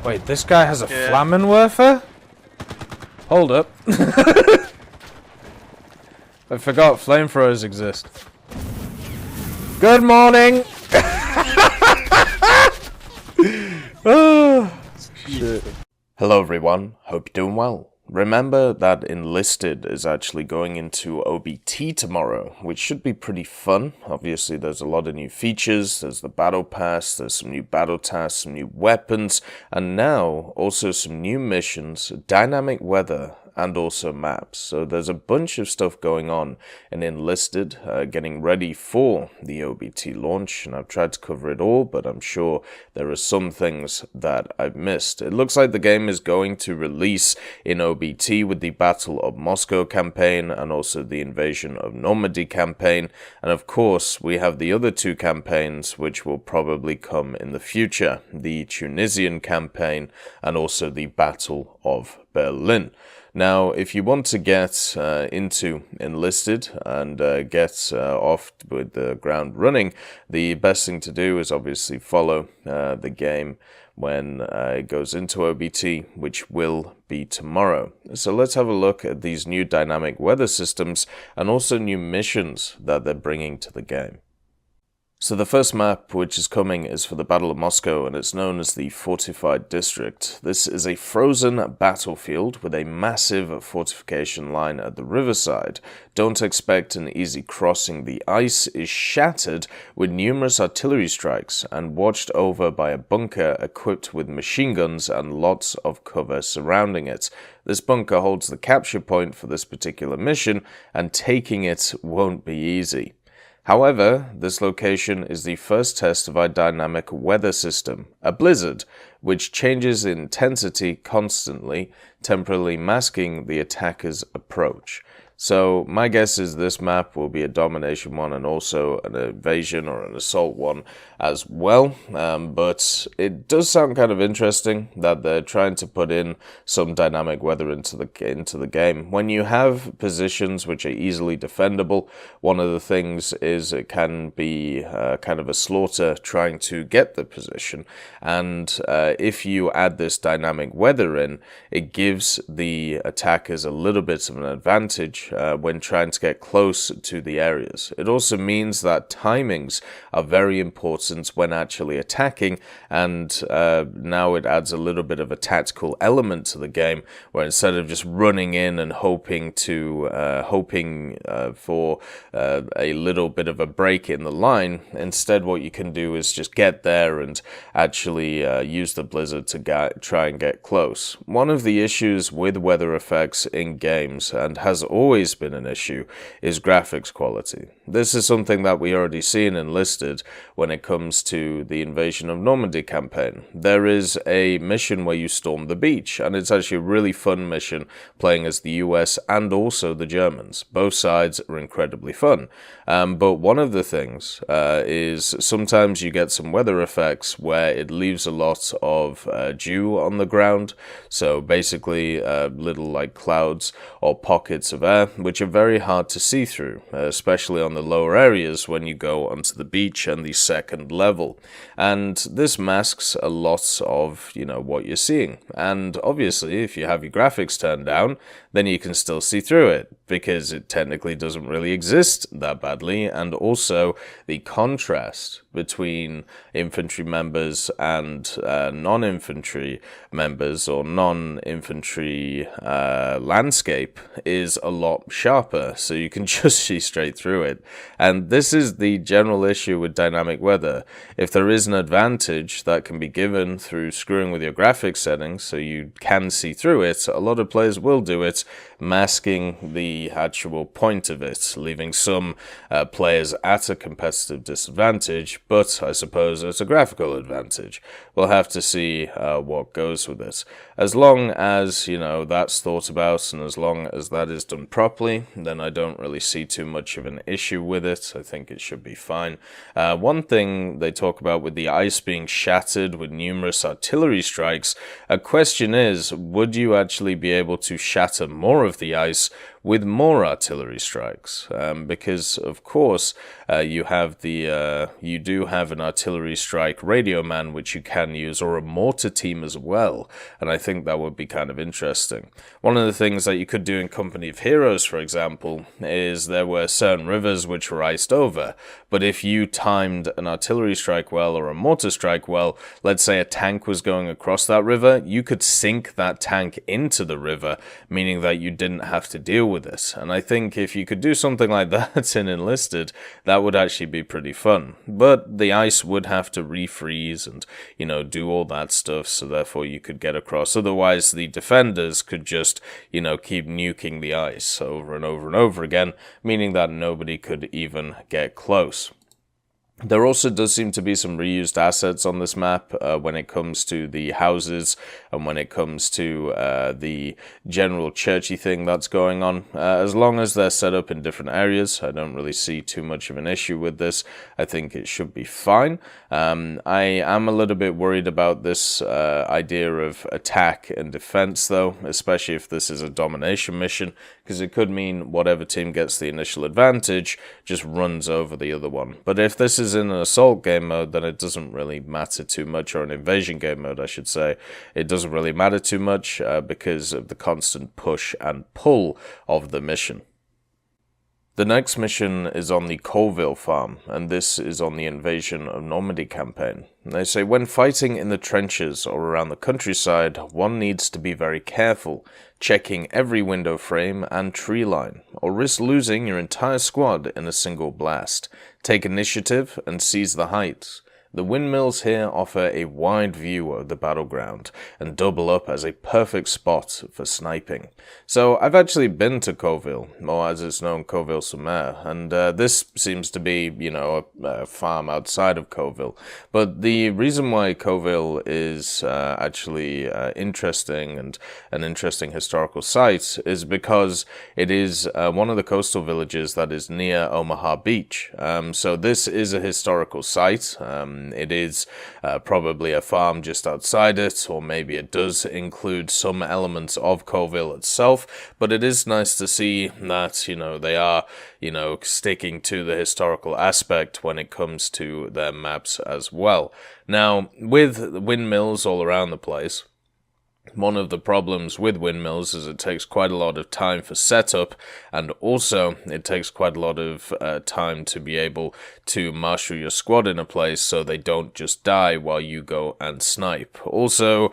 Wait, this guy has a Flammenwerfer? Hold up. I forgot flamethrowers exist. Good morning! Oh, shit. Hello everyone, hope you're doing well. Remember that Enlisted is actually going into OBT tomorrow, which should be pretty fun. Obviously there's a lot of new features, there's the battle pass, there's some new battle tasks, some new weapons, and now also some new missions, dynamic weather, and also maps. So there's a bunch of stuff going on in Enlisted, getting ready for the OBT launch, and I've tried to cover it all, but I'm sure there are some things that I've missed. It looks like the game is going to release in OBT with the Battle of Moscow campaign and also the Invasion of Normandy campaign, and of course we have the other two campaigns which will probably come in the future, the Tunisian campaign and also the Battle of Berlin. Now, if you want to get into Enlisted and get off with the ground running, the best thing to do is obviously follow the game when it goes into OBT, which will be tomorrow. So let's have a look at these new dynamic weather systems and also new missions that they're bringing to the game. So the first map which is coming is for the Battle of Moscow, and it's known as the Fortified District. This is a frozen battlefield with a massive fortification line at the riverside. Don't expect an easy crossing. The ice is shattered with numerous artillery strikes and watched over by a bunker equipped with machine guns and lots of cover surrounding it. This bunker holds the capture point for this particular mission, and taking it won't be easy. However, this location is the first test of our dynamic weather system, a blizzard, which changes in intensity constantly, temporarily masking the attacker's approach. So my guess is this map will be a domination one and also an invasion or an assault one as well. But it does sound kind of interesting that they're trying to put in some dynamic weather into the game. When you have positions which are easily defendable, one of the things is it can be kind of a slaughter trying to get the position. And if you add this dynamic weather in, it gives the attackers a little bit of an advantage when trying to get close to the areas. It also means that timings are very important when actually attacking, and now it adds a little bit of a tactical element to the game, where instead of just running in and hoping for a little bit of a break in the line, instead what you can do is just get there and actually use the blizzard to try and get close. One of the issues with weather effects in games, and has always been an issue, is graphics quality. This is something that we already see in Enlisted when it comes to the Invasion of Normandy campaign. There is a mission where you storm the beach, and it's actually a really fun mission playing as the US and also the Germans. Both sides are incredibly fun. But one of the things is sometimes you get some weather effects where it leaves a lot of dew on the ground. So basically little like clouds or pockets of air, which are very hard to see through, especially on the lower areas when you go onto the beach and the second level. And this masks a lot of, what you're seeing. And obviously, if you have your graphics turned down, then you can still see through it, because it technically doesn't really exist that badly. And also the contrast between infantry members and non-infantry members or non-infantry landscape is a lot sharper, so you can just see straight through it. And this is the general issue with dynamic weather. If there is an advantage that can be given through screwing with your graphics settings so you can see through it, a lot of players will do it, masking the actual point of it, leaving some players at a competitive disadvantage, but I suppose it's a graphical advantage. We'll have to see what goes with it. As long as, that's thought about, and as long as that is done properly, then I don't really see too much of an issue with it. I think it should be fine. One thing they talk about with the ice being shattered with numerous artillery strikes, a question is, would you actually be able to shatter more of the ice with more artillery strikes, because of course you do have an artillery strike radio man which you can use, or a mortar team as well, and I think that would be kind of interesting. One of the things that you could do in Company of Heroes, for example, is there were certain rivers which were iced over, but if you timed an artillery strike well or a mortar strike well, let's say a tank was going across that river, you could sink that tank into the river, meaning that you didn't have to deal with this. And I think if you could do something like that in Enlisted, that would actually be pretty fun. But the ice would have to refreeze and, do all that stuff, so therefore you could get across. Otherwise, the defenders could just, keep nuking the ice over and over and over again, meaning that nobody could even get close. There also does seem to be some reused assets on this map when it comes to the houses and when it comes to the general churchy thing that's going on. As long as they're set up in different areas, I don't really see too much of an issue with this. I think it should be fine. I am a little bit worried about this idea of attack and defense, though, especially if this is a domination mission, because it could mean whatever team gets the initial advantage just runs over the other one. But if this is in an assault game mode, then it doesn't really matter too much, or an invasion game mode, I should say. It doesn't really matter too much because of the constant push and pull of the mission. The next mission is on the Coville Farm, and this is on the Invasion of Normandy campaign. They say, when fighting in the trenches or around the countryside, one needs to be very careful, checking every window frame and tree line, or risk losing your entire squad in a single blast. Take initiative and seize the heights. The windmills here offer a wide view of the battleground and double up as a perfect spot for sniping. So I've actually been to Coville, or as it's known, Coville-sur-Mer, and this seems to be, a farm outside of Coville. But the reason why Coville is actually interesting and an interesting historical site is because it is one of the coastal villages that is near Omaha Beach. So this is a historical site. It is probably a farm just outside it, or maybe it does include some elements of Coville itself, but it is nice to see that, they are, sticking to the historical aspect when it comes to their maps as well. Now, with windmills all around the place, one of the problems with windmills is it takes quite a lot of time for setup, and also it takes quite a lot of time to be able to marshal your squad in a place so they don't just die while you go and snipe. Also,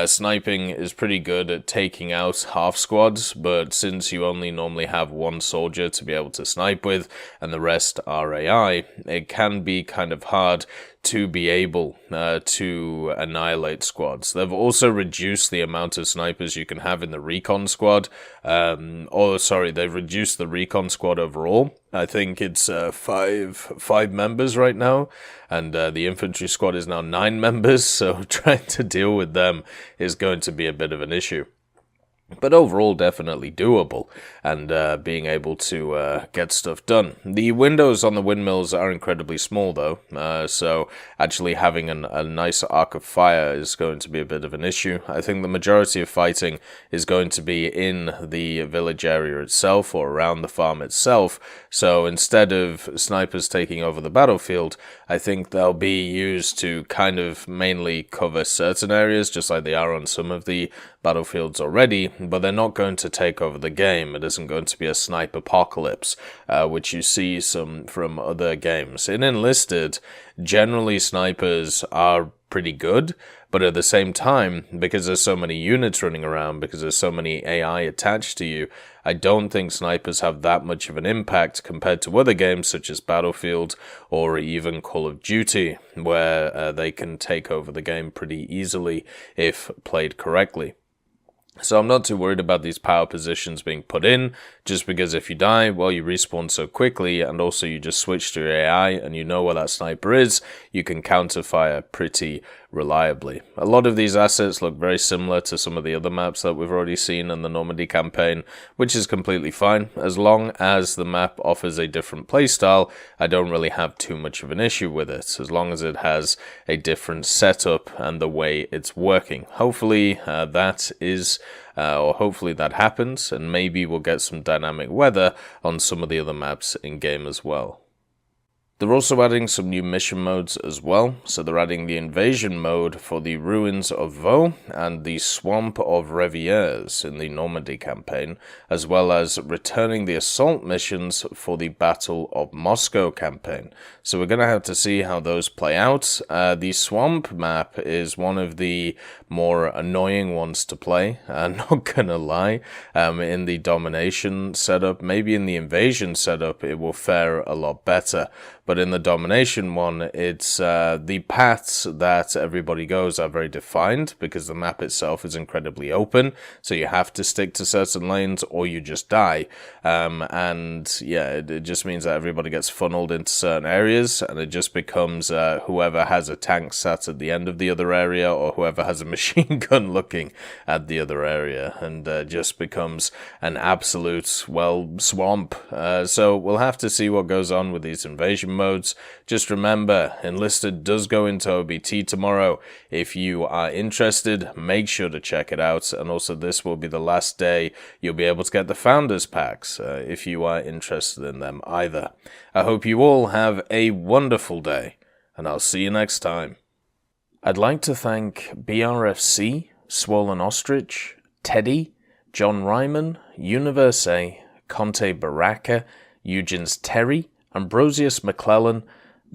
sniping is pretty good at taking out half squads, but since you only normally have one soldier to be able to snipe with, and the rest are AI, it can be kind of hard to be able to annihilate squads. They've also reduced the amount of snipers you can have in the recon squad. They've reduced the recon squad overall. I think it's five members right now, and the infantry squad is now 9 members, so trying to deal with them is going to be a bit of an issue. But overall, definitely doable, and being able to get stuff done. The windows on the windmills are incredibly small, though, so actually having a nice arc of fire is going to be a bit of an issue. I think the majority of fighting is going to be in the village area itself, or around the farm itself, so instead of snipers taking over the battlefield, I think they'll be used to kind of mainly cover certain areas, just like they are on some of the battlefields already, but they're not going to take over the game. It isn't going to be a snipe apocalypse, which you see some from other games. In Enlisted, generally snipers are pretty good, but at the same time, because there's so many units running around, because there's so many AI attached to you, I don't think snipers have that much of an impact compared to other games such as Battlefield or even Call of Duty, where they can take over the game pretty easily if played correctly. So I'm not too worried about these power positions being put in, just because if you die, well, you respawn so quickly, and also you just switch to your AI and you know where that sniper is, you can counterfire pretty reliably. A lot of these assets look very similar to some of the other maps that we've already seen in the Normandy campaign, which is completely fine. As long as the map offers a different playstyle, I don't really have too much of an issue with it, as long as it has a different setup and the way it's working. Hopefully hopefully that happens, and maybe we'll get some dynamic weather on some of the other maps in game as well. They're also adding some new mission modes as well. So they're adding the invasion mode for the ruins of Vaux and the swamp of Reviers in the Normandy campaign, as well as returning the assault missions for the Battle of Moscow campaign. So we're going to have to see how those play out. The swamp map is one of the more annoying ones to play, not gonna lie. In the domination setup, maybe in the invasion setup, it will fare a lot better. But in the domination one, it's the paths that everybody goes are very defined because the map itself is incredibly open. So you have to stick to certain lanes or you just die. And yeah, it just means that everybody gets funneled into certain areas, and it just becomes whoever has a tank sat at the end of the other area or whoever has a machine gun looking at the other area, and just becomes an absolute, well, swamp. So we'll have to see what goes on with these invasion modes. Just remember, Enlisted does go into OBT tomorrow. If you are interested, make sure to check it out, and also this will be the last day you'll be able to get the Founders Packs, if you are interested in them either. I hope you all have a wonderful day, and I'll see you next time. I'd like to thank BRFC, Swollen Ostrich, Teddy, John Ryman, Universe A, Conte Baraka, Eugens Terry, Ambrosius McClellan,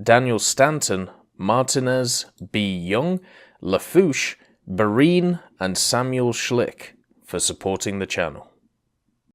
Daniel Stanton, Martinez, B. Young, Lafouche, Barine, and Samuel Schlick for supporting the channel.